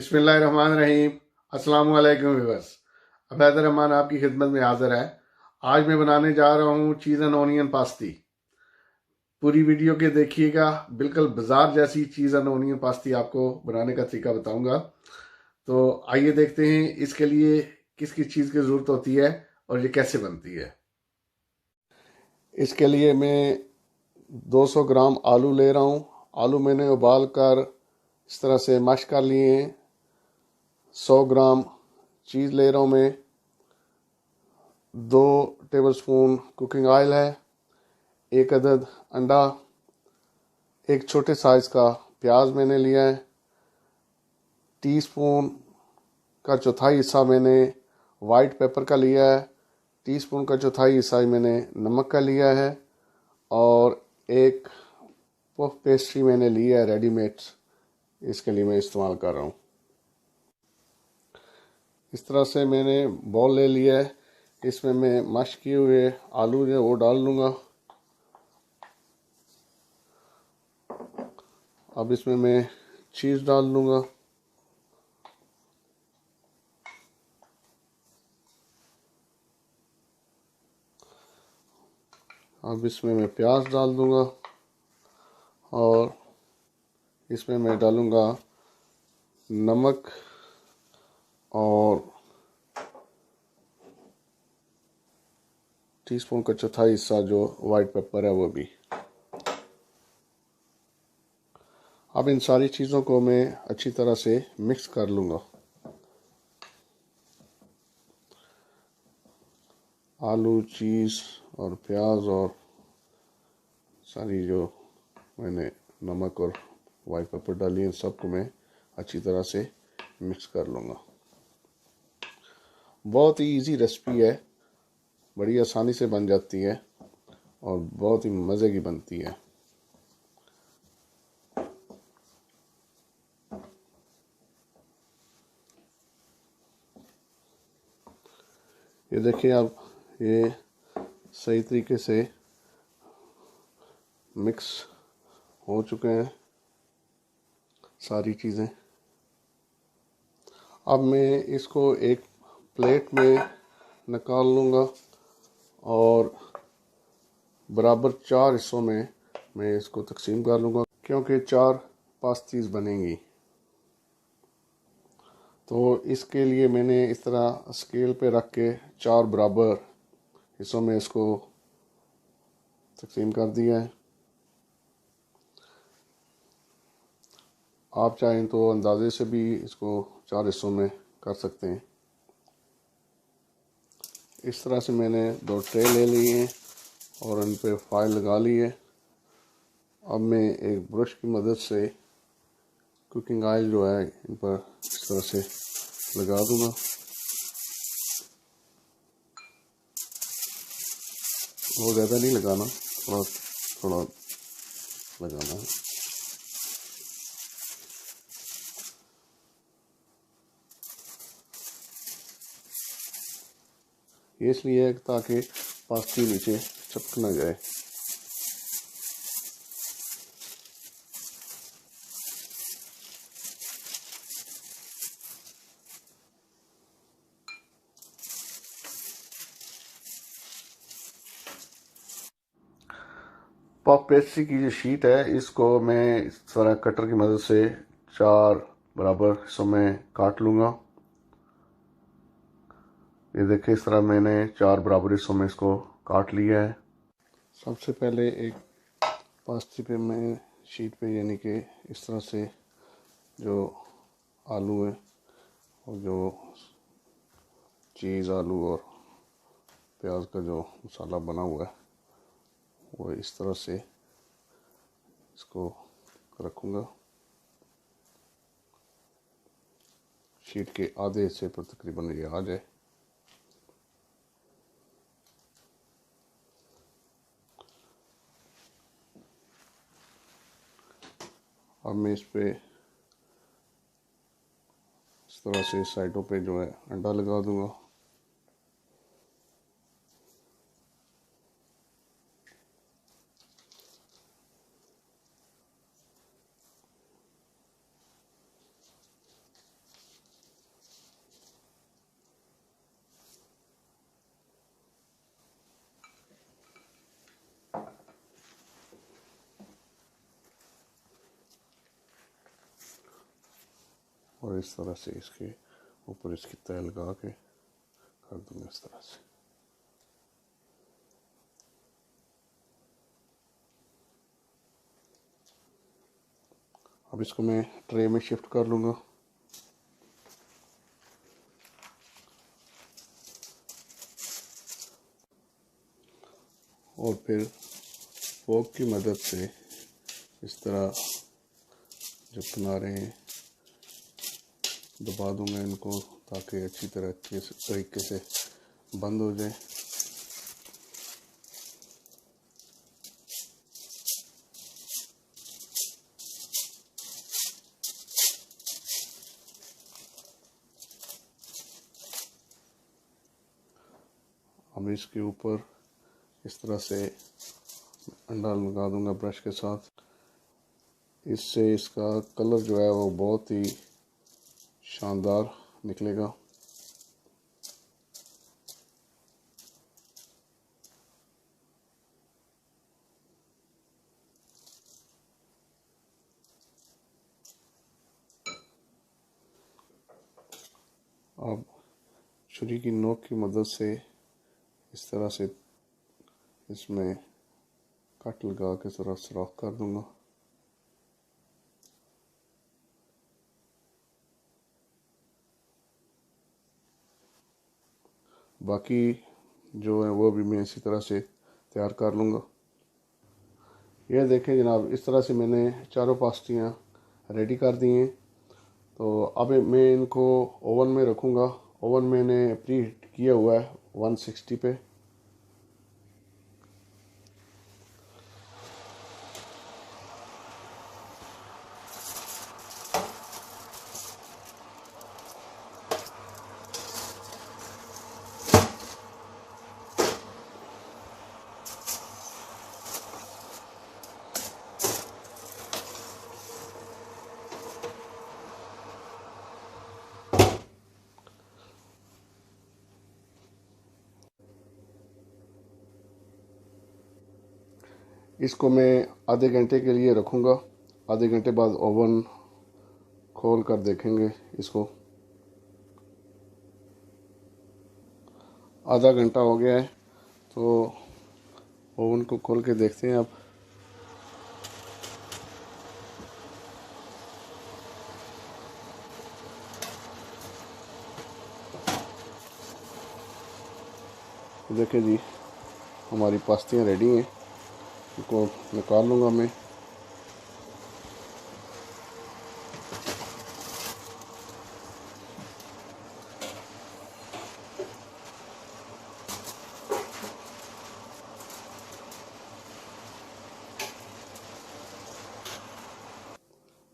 बिस्मिल्लाहिर्रहमानिर्रहीम। अस्सलाम वालेकुम व्यूअर्स। अबैद रहमान आपकी खिदमत में हाजिर है। आज मैं बनाने जा रहा हूँ चीज़ एंड ऑनियन पास्ती। पूरी वीडियो के देखिएगा, बिल्कुल बाजार जैसी चीज़ एंड ऑनियन पास्ती आपको बनाने का तरीका बताऊंगा। तो आइए देखते हैं इसके लिए किस किस चीज़ की ज़रूरत होती है और ये कैसे बनती है। इसके लिए मैं 200 ग्राम आलू ले रहा हूँ। आलू मैंने उबाल कर इस तरह से मैश कर लिए हैं। 100 ग्राम चीज़ ले रहा हूँ मैं। 2 टेबलस्पून कुकिंग ऑयल है। 1 अदद अंडा। एक छोटे साइज़ का प्याज मैंने लिया है। टीस्पून का चौथाई हिस्सा मैंने वाइट पेपर का लिया है। टीस्पून का चौथाई हिस्सा मैंने नमक का लिया है। और एक पफ पेस्ट्री मैंने लिया है रेडीमेड, इसके लिए मैं इस्तेमाल कर रहा हूँ। इस तरह से मैंने बॉल ले लिया है। इसमें मैं मैश किए हुए आलू जो वो डाल लूँगा। अब इसमें मैं चीज़ डाल दूँगा। अब इसमें मैं प्याज डाल दूँगा और इसमें मैं डालूँगा नमक और टीस्पून का चौथाई हिस्सा जो वाइट पेपर है वो भी। अब इन सारी चीज़ों को मैं अच्छी तरह से मिक्स कर लूँगा। आलू, चीज़ और प्याज और सारी जो मैंने नमक और वाइट पेपर डाली है, सबको मैं अच्छी तरह से मिक्स कर लूँगा। बहुत ही इजी रेसिपी है, बड़ी आसानी से बन जाती है और बहुत ही मज़े की बनती है। ये देखिए, अब ये सही तरीके से मिक्स हो चुके हैं सारी चीज़ें। अब मैं इसको एक प्लेट में निकाल लूँगा और बराबर 4 हिस्सों में मैं इसको तकसीम कर लूँगा, क्योंकि 4 पास्तीज बनेंगी। तो इसके लिए मैंने इस तरह स्केल पे रख के 4 बराबर हिस्सों में इसको तकसीम कर दिया है। आप चाहें तो अंदाजे से भी इसको 4 हिस्सों में कर सकते हैं। इस तरह से मैंने 2 ट्रे ले लिए हैं और उन पे फाइल लगा ली है। अब मैं एक ब्रश की मदद से कुकिंग ऑयल जो है इन पर इस तरह से लगा दूंगा। बहुत ज़्यादा नहीं लगाना, थोड़ा थोड़ा लगाना है। ये इसलिए है ताकि पास्ती नीचे चिपक ना जाए। पफ पेस्ट्री की जो शीट है, इसको मैं इस तरह कटर की मदद से 4 बराबर हिस्सों में काट लूँगा। ये देखिए, इस तरह मैंने 4 बराबर हिस्सों में इसको काट लिया है। सबसे पहले एक पास्ती पे मैं शीट पे यानी कि इस तरह से जो आलू है और जो चीज़, आलू और प्याज का जो मसाला बना हुआ है वो इस तरह से इसको रखूँगा। शीट के आधे हिस्से पर तकरीबन ये आ जाए। अब मैं इस पे इस तरह से साइडों पे जो है अंडा लगा दूंगा। और इस तरह से इसके ऊपर इसकी तय लगा के कर दूंगा इस तरह से। अब इसको मैं ट्रे में शिफ्ट कर लूँगा। और फिर फोक की मदद से इस तरह जो किनारे हैं दबा दूंगा इनको, ताकि अच्छी तरह तरीके से बंद हो जाए। अब इसके ऊपर इस तरह से अंडा लगा दूंगा ब्रश के साथ। इससे इसका कलर जो है वो बहुत ही शानदार निकलेगा। अब छुरी की नोक की मदद से इस तरह से इसमें कट लगा के थोड़ा सुराख कर दूंगा। बाकी जो है वो भी मैं इसी तरह से तैयार कर लूँगा। ये देखें जनाब, इस तरह से मैंने चारों पास्टियाँ रेडी कर दी हैं। तो अब मैं इनको ओवन में रखूँगा। ओवन मैंने प्री हीट किया हुआ है 160 पे। इसको मैं आधे घंटे के लिए रखूँगा। आधे घंटे बाद ओवन खोल कर देखेंगे इसको। आधा घंटा हो गया है, तो ओवन को खोल के देखते हैं। अब देखें जी, हमारी पास्तियाँ रेडी हैं। इनको निकाल लूँगा मैं।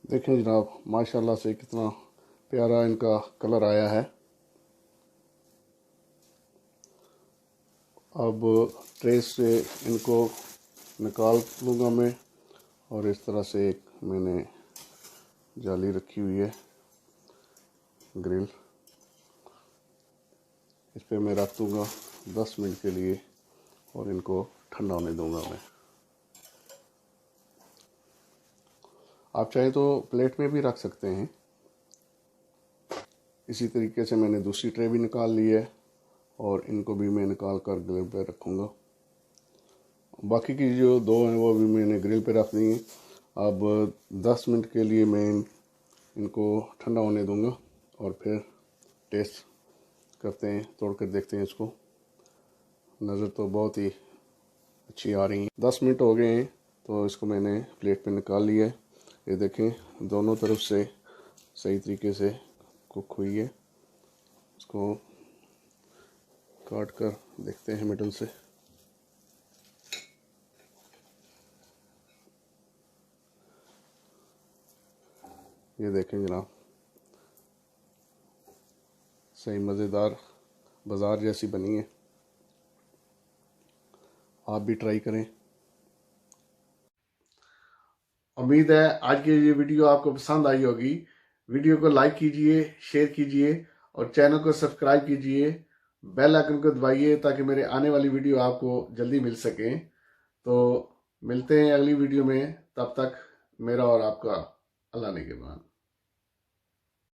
देखें जनाब, माशाल्लाह से कितना प्यारा इनका कलर आया है। अब ट्रे से इनको निकाल लूँगा मैं, और इस तरह से एक मैंने जाली रखी हुई है ग्रिल, इस पे मैं रख दूँगा 10 मिनट के लिए, और इनको ठंडा होने दूँगा मैं। आप चाहे तो प्लेट में भी रख सकते हैं। इसी तरीके से मैंने दूसरी ट्रे भी निकाल ली है, और इनको भी मैं निकाल कर ग्रिल पे रखूँगा। बाकी की जो दो हैं वो भी मैंने ग्रिल पे रख दी हैं। अब 10 मिनट के लिए मैं इनको ठंडा होने दूँगा, और फिर टेस्ट करते हैं, तोड़ कर देखते हैं इसको। नज़र तो बहुत ही अच्छी आ रही है। 10 मिनट हो गए हैं, तो इसको मैंने प्लेट पे निकाल लिया है। ये देखें, दोनों तरफ से सही तरीके से कुक हुई है। इसको काट कर देखते हैं मिडल से। ये देखें जनाब, सही मज़ेदार बाज़ार जैसी बनी है। आप भी ट्राई करें। उम्मीद है आज की ये वीडियो आपको पसंद आई होगी। वीडियो को लाइक कीजिए, शेयर कीजिए, और चैनल को सब्सक्राइब कीजिए। बेल आइकन को दबाइए ताकि मेरे आने वाली वीडियो आपको जल्दी मिल सके। तो मिलते हैं अगली वीडियो में। तब तक मेरा और आपका अल्लाह निगहबान।